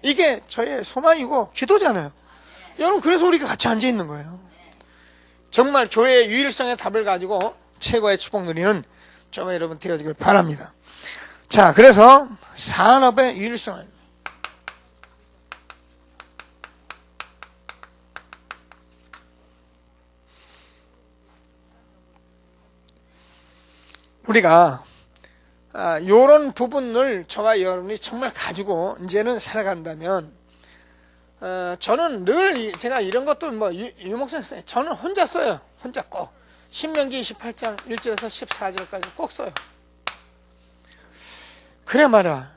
이게 저의 소망이고 기도잖아요. 여러분 그래서 우리가 같이 앉아 있는 거예요. 정말 교회의 유일성의 답을 가지고 최고의 축복 누리는 저와 여러분 되어지길 바랍니다. 자, 그래서 산업의 유일성을 우리가 이런 부분을 저와 여러분이 정말 가지고 이제는 살아간다면 저는 늘 제가 이런 것들 뭐 유목생 저는 혼자 써요. 혼자 꼭 신명기 28장 1절에서 14절까지 꼭 써요. 그래 말이야.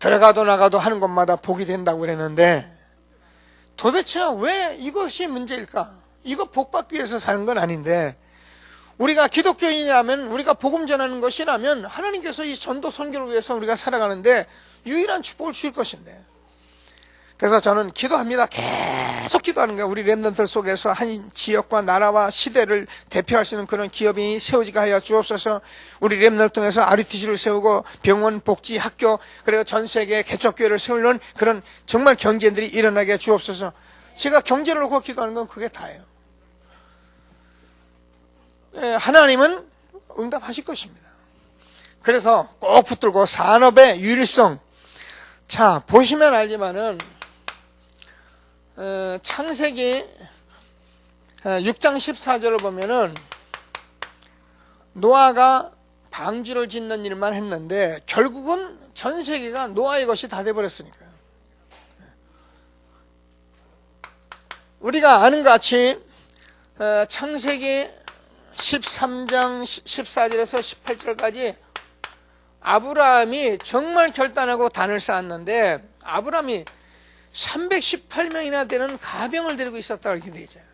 들어가도 나가도 하는 곳마다 복이 된다고 그랬는데 도대체 왜 이것이 문제일까? 이거 복 받기 위해서 사는 건 아닌데 우리가 기독교인이라면 우리가 복음 전하는 것이라면 하나님께서 이 전도 선교를 위해서 우리가 살아가는데 유일한 축복을 주실 것인데 그래서 저는 기도합니다. 계속 기도하는 거예요. 우리 렘넌트들 속에서 한 지역과 나라와 시대를 대표할 수 있는 그런 기업이 세워지게 하여 주옵소서. 우리 렘넌트를 통해서 RUTC를 세우고 병원, 복지, 학교 그리고 전 세계 개척교회를 세우는 그런 정말 경제들이 일어나게 주옵소서. 제가 경제를 놓고 기도하는 건 그게 다예요. 하나님은 응답하실 것입니다. 그래서 꼭 붙들고 산업의 유일성. 자, 보시면 알지만은 창세기 6장 14절을 보면은 노아가 방주를 짓는 일만 했는데 결국은 전 세계가 노아의 것이 다 돼버렸으니까요. 우리가 아는 것 같이 창세기 13장 14절에서 18절까지 아브라함이 정말 결단하고 단을 쌓았는데 아브라함이 318명이나 되는 가병을 데리고 있었다고 이렇게 되어 있잖아요.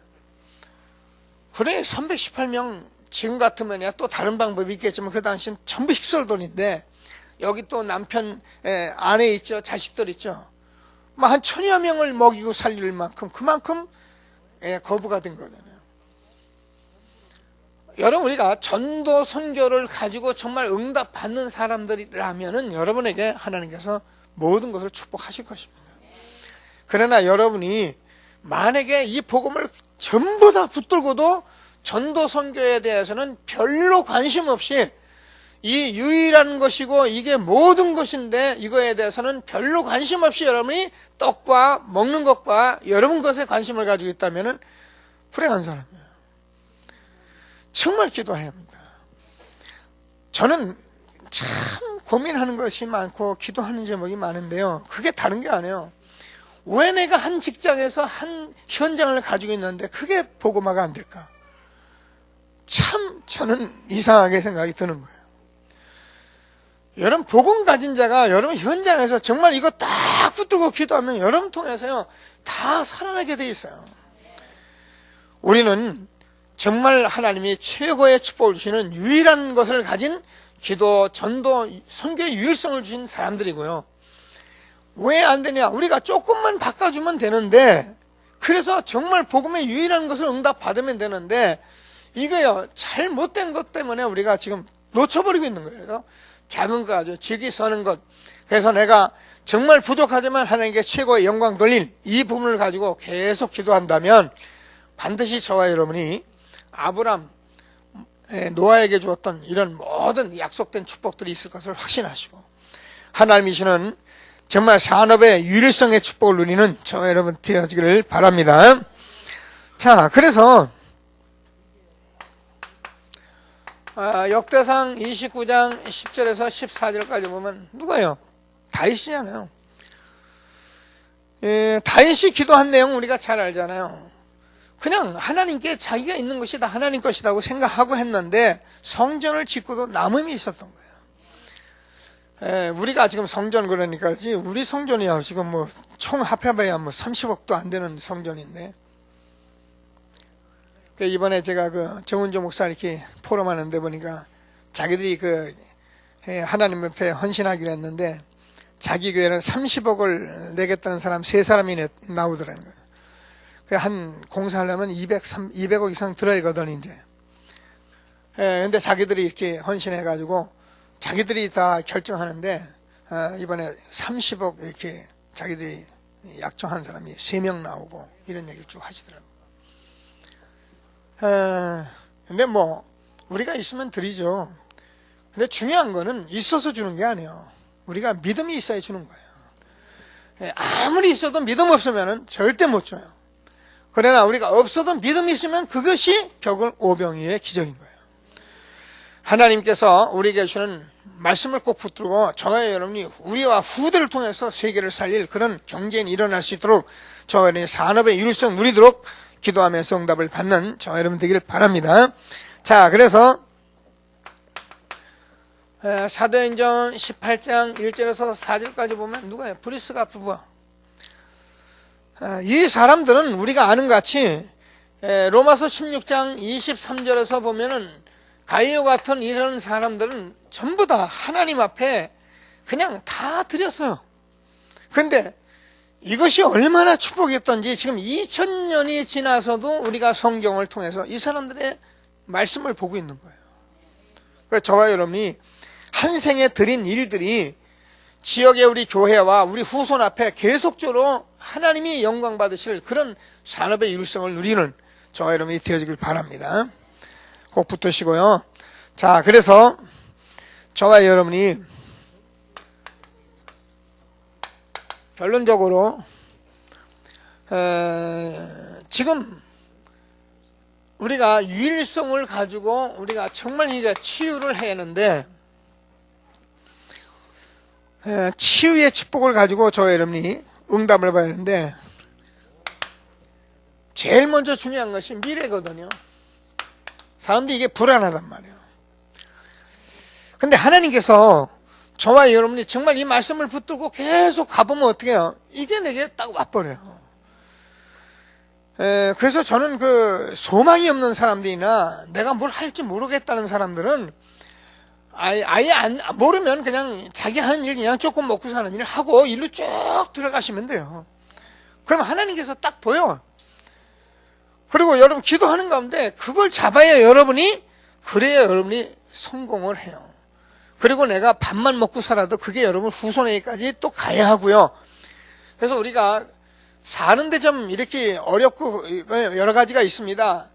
그래 318명 지금 같으면 또 다른 방법이 있겠지만 그 당시엔 전부 식솔돈인데 여기 또 남편 아내 있죠. 자식들 있죠. 뭐 한 1000여 명을 먹이고 살릴 만큼 그만큼 거부가 된 거잖아요. 여러분 우리가 전도 선교를 가지고 정말 응답받는 사람들이라면은 여러분에게 하나님께서 모든 것을 축복하실 것입니다. 그러나 여러분이 만약에 이 복음을 전부 다 붙들고도 전도 선교에 대해서는 별로 관심 없이 이 유일한 것이고 이게 모든 것인데 이거에 대해서는 별로 관심 없이 여러분이 떡과 먹는 것과 여러분 것에 관심을 가지고 있다면은 불행한 사람이에요. 정말 기도해야 합니다. 저는 참 고민하는 것이 많고 기도하는 제목이 많은데요. 그게 다른 게 아니에요. 왜 내가 한 직장에서 한 현장을 가지고 있는데 그게 복음화가 안 될까? 참 저는 이상하게 생각이 드는 거예요. 여러분 복음 가진 자가 여러분 현장에서 정말 이거 딱 붙들고 기도하면 여러분 통해서요 다 살아나게 돼 있어요. 우리는 정말 하나님이 최고의 축복을 주시는 유일한 것을 가진 기도, 전도, 선교의 유일성을 주신 사람들이고요. 왜 안 되냐? 우리가 조금만 바꿔주면 되는데 그래서 정말 복음의 유일한 것을 응답받으면 되는데 이거요 잘못된 것 때문에 우리가 지금 놓쳐버리고 있는 거예요. 그래서 작은 거 가지고 즐기 서는 것. 그래서 내가 정말 부족하지만 하나님께 최고의 영광 돌릴 이 부분을 가지고 계속 기도한다면 반드시 저와 여러분이 아브람, 노아에게 주었던 이런 모든 약속된 축복들이 있을 것을 확신하시고 하나님이시는 정말 산업의 유일성의 축복을 누리는 저와 여러분 되어지기를 바랍니다. 자, 그래서 역대상 29장 10절에서 14절까지 보면 누가요? 다윗이잖아요. 다윗이 기도한 내용 우리가 잘 알잖아요. 그냥 하나님께 자기가 있는 것이 다 하나님 것이라고 생각하고 했는데 성전을 짓고도 남음이 있었던 거예요. 우리가 지금 성전 그러니까 그렇지, 우리 성전이야 지금 뭐 총 합해봐야 뭐 30억도 안 되는 성전인데, 이번에 제가 그 정은조 목사 이렇게 포럼하는데 보니까 자기들이 그 하나님 옆에 헌신하기로 했는데 자기 교회는 30억을 내겠다는 사람 3사람이 나오더라는 거예요. 한 공사하려면 200억 이상 들어야 거든 이제. 근데 자기들이 이렇게 헌신해가지고 자기들이 다 결정하는데 이번에 30억 이렇게 자기들이 약정한 사람이 3명 나오고 이런 얘기를 쭉 하시더라고요. 근데 뭐 우리가 있으면 드리죠. 근데 중요한 거는 있어서 주는 게 아니에요. 우리가 믿음이 있어야 주는 거예요. 아무리 있어도 믿음 없으면 절대 못 줘요. 그러나 우리가 없어도 믿음이 있으면 그것이 결국 오병이의 기적인 거예요. 하나님께서 우리에게 주는 말씀을 꼭 붙들고 저와 여러분이 우리와 후대를 통해서 세계를 살릴 그런 경제인이 일어날 수 있도록 저와 여러분이 산업의 유일성 누리도록 기도하면서 응답을 받는 저와 여러분 되기를 바랍니다. 자, 그래서 사도행전 18장 1절에서 4절까지 보면 누가요? 브리스가 부부. 이 사람들은 우리가 아는 것 같이 로마서 16장 23절에서 보면은 가이오 같은 이런 사람들은 전부 다 하나님 앞에 그냥 다 드렸어요. 그런데 이것이 얼마나 축복이었던지 지금 2000년이 지나서도 우리가 성경을 통해서 이 사람들의 말씀을 보고 있는 거예요. 그래서 저와 여러분이 한 생에 드린 일들이 지역의 우리 교회와 우리 후손 앞에 계속적으로 하나님이 영광 받으실 그런 산업의 유일성을 누리는 저와 여러분이 되어지길 바랍니다. 꼭 붙으시고요. 자, 그래서 저와 여러분이 결론적으로 지금 우리가 유일성을 가지고 우리가 정말 이제 치유를 해야 하는데 치유의 축복을 가지고 저와 여러분이 응답을 봐야 하는데 제일 먼저 중요한 것이 미래거든요. 사람들이 이게 불안하단 말이에요. 근데 하나님께서 저와 여러분이 정말 이 말씀을 붙들고 계속 가보면 어떻게 해요? 이게 내게 딱 와버려요. 그래서 저는 그 소망이 없는 사람들이나 내가 뭘 할지 모르겠다는 사람들은 아예 모르면 그냥 자기 하는 일 그냥 조금 먹고 사는 일을 하고 일로 쭉 들어가시면 돼요. 그럼 하나님께서 딱 보여. 그리고 여러분 기도하는 가운데 그걸 잡아야 여러분이, 그래야 여러분이 성공을 해요. 그리고 내가 밥만 먹고 살아도 그게 여러분 후손에게까지 또 가야 하고요. 그래서 우리가 사는데 좀 이렇게 어렵고 여러 가지가 있습니다.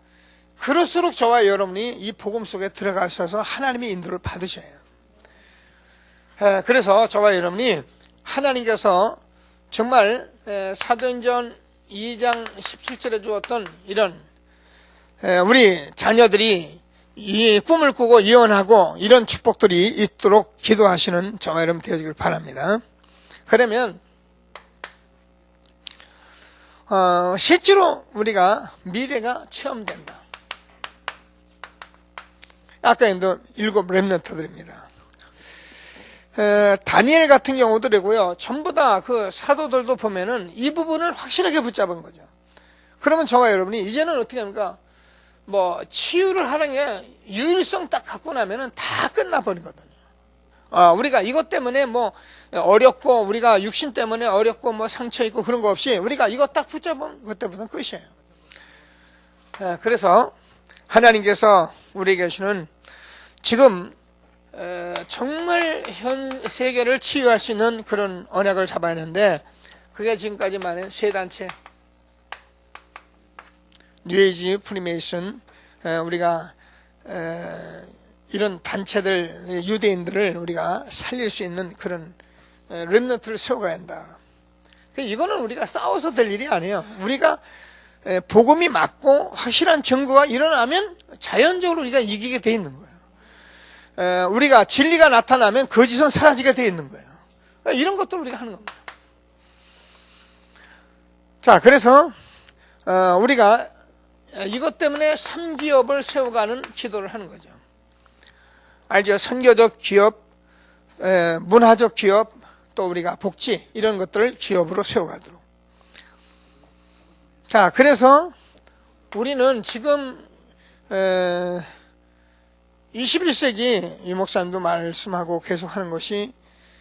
그럴수록 저와 여러분이 이 복음 속에 들어가셔서 하나님의 인도를 받으셔야 해요. 그래서 저와 여러분이 하나님께서 정말 사도행전 2장 17절에 주었던 이런 우리 자녀들이 이 꿈을 꾸고 예언하고 이런 축복들이 있도록 기도하시는 저와 여러분 되어지길 바랍니다. 그러면 실제로 우리가 미래가 체험된다. 아까 인도 7 렘넌트들입니다. 다니엘 같은 경우도 되고요. 전부 다 그 사도들도 보면은 이 부분을 확실하게 붙잡은 거죠. 그러면 저와 여러분이 이제는 어떻게 합니까? 뭐 치유를 하는 게 유일성 딱 갖고 나면은 다 끝나버리거든요. 우리가 이것 때문에 뭐 어렵고 우리가 육신 때문에 어렵고 뭐 상처 있고 그런 거 없이 우리가 이거 딱 붙잡으면 그때부터는 끝이에요. 그래서 하나님께서 우리에게 주는 지금 정말 현 세계를 치유할 수 있는 그런 언약을 잡아야 하는데 그게 지금까지 말한 세 단체 뉴에이지, 프리메이슨, 우리가 이런 단체들, 유대인들을 우리가 살릴 수 있는 그런 렘넌트를 세워가야 한다. 이거는 우리가 싸워서 될 일이 아니에요. 우리가 복음이 맞고 확실한 증거가 일어나면 자연적으로 우리가 이기게 돼 있는 거예요. 우리가 진리가 나타나면 거짓은 사라지게 돼 있는 거예요. 이런 것들을 우리가 하는 겁니다. 자, 그래서 우리가 이것 때문에 3기업을 세워가는 기도를 하는 거죠. 알죠? 선교적 기업, 문화적 기업, 또 우리가 복지 이런 것들을 기업으로 세워가도록. 자, 그래서 우리는 지금 21세기 이 목사님도 말씀하고 계속하는 것이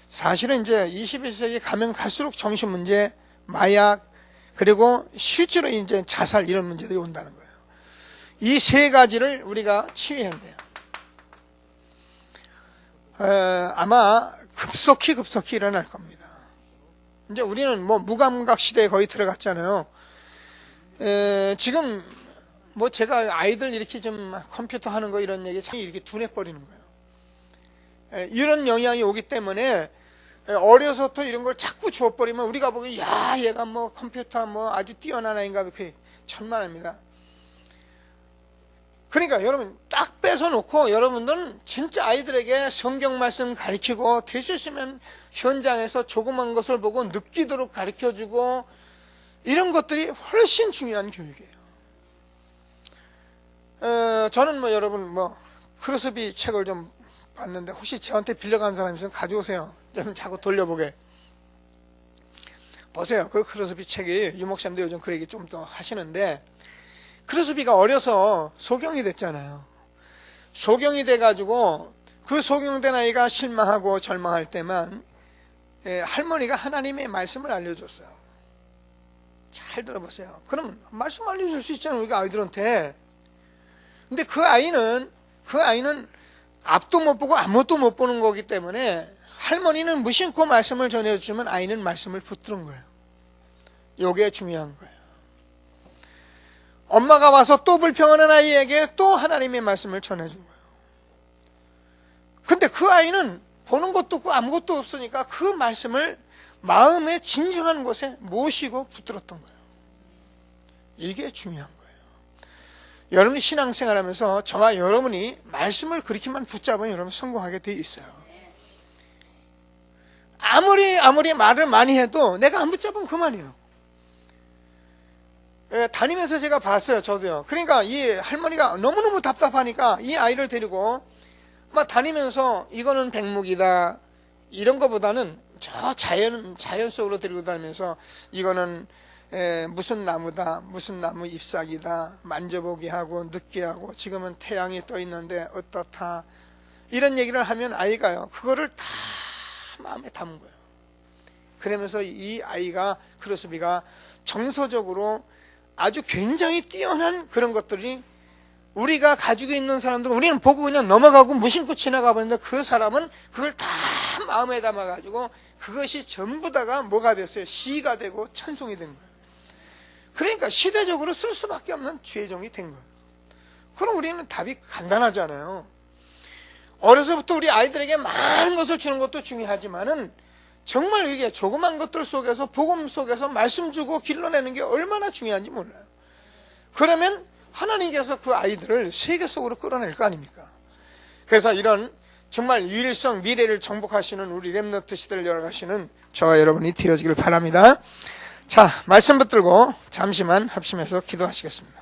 사실은 이제 21세기 가면 갈수록 정신 문제, 마약, 그리고 실제로 이제 자살 이런 문제들이 온다는 거예요. 이 세 가지를 우리가 치유해야 돼요. 아마 급속히 일어날 겁니다. 이제 우리는 뭐 무감각 시대에 거의 들어갔잖아요. 지금 뭐 제가 아이들 이렇게 좀 컴퓨터 하는 거 이런 얘기 참 이렇게 둔해버리는 거예요. 이런 영향이 오기 때문에 어려서부터 이런 걸 자꾸 주워버리면 우리가 보기 야 얘가 뭐 컴퓨터 뭐 아주 뛰어난 아이인가 그게 천만합니다. 그러니까 여러분 딱 뺏어놓고 여러분들은 진짜 아이들에게 성경 말씀 가르치고 될 수 있으면 현장에서 조그만 것을 보고 느끼도록 가르쳐주고 이런 것들이 훨씬 중요한 교육이에요. 저는 뭐 여러분 뭐 크로스비 책을 좀 봤는데 혹시 저한테 빌려간 사람 있으면 가져오세요. 좀 자꾸 돌려보게. 보세요. 그 크로스비 책이 유목사님도 요즘 그 얘기 좀 더 하시는데 크로스비가 어려서 소경이 됐잖아요. 소경이 돼가지고 그 소경된 아이가 실망하고 절망할 때만 할머니가 하나님의 말씀을 알려줬어요. 잘 들어보세요. 그럼 말씀 알려줄 수 있잖아요. 우리가 아이들한테. 근데 그 아이는 앞도 못 보고 아무것도 못 보는 거기 때문에 할머니는 무심코 말씀을 전해주면 아이는 말씀을 붙드는 거예요. 이게 중요한 거예요. 엄마가 와서 또 불평하는 아이에게 또 하나님의 말씀을 전해준 거예요. 근데 그 아이는 보는 것도 없고 아무것도 없으니까 그 말씀을 마음의 진정한 곳에 모시고 붙들었던 거예요. 이게 중요한 거예요. 여러분이 신앙생활하면서 저와 여러분이 말씀을 그렇게만 붙잡으면 여러분 성공하게 돼 있어요. 아무리 말을 많이 해도 내가 안 붙잡으면 그만이에요. 다니면서 제가 봤어요. 저도요. 그러니까 이 할머니가 너무너무 답답하니까 이 아이를 데리고 막 다니면서 이거는 백목이다 이런 거보다는 저 자연 속으로 데리고 다니면서 이거는 무슨 나무다, 무슨 나무 잎사귀다 만져보게 하고 느끼게 하고 지금은 태양이 떠 있는데 어떻다 이런 얘기를 하면 아이가요 그거를 다 마음에 담은 거예요. 그러면서 이 아이가 크로스비가 정서적으로 아주 굉장히 뛰어난 그런 것들이 우리가 가지고 있는 사람들은 우리는 보고 그냥 넘어가고 무심코 지나가 버리는데 그 사람은 그걸 다 마음에 담아가지고 그것이 전부 다가 뭐가 됐어요? 시가 되고 찬송이 된 거예요. 그러니까 시대적으로 쓸 수밖에 없는 죄종이 된 거예요. 그럼 우리는 답이 간단하잖아요. 어려서부터 우리 아이들에게 많은 것을 주는 것도 중요하지만은 정말 이게 조그만 것들 속에서 복음 속에서 말씀 주고 길러내는 게 얼마나 중요한지 몰라요. 그러면 하나님께서 그 아이들을 세계 속으로 끌어낼 거 아닙니까? 그래서 이런 정말 유일성 미래를 정복하시는 우리 렘넌트 시대를 열어가시는 저와 여러분이 되어지길 바랍니다. 자, 말씀 붙들고 잠시만 합심해서 기도하시겠습니다.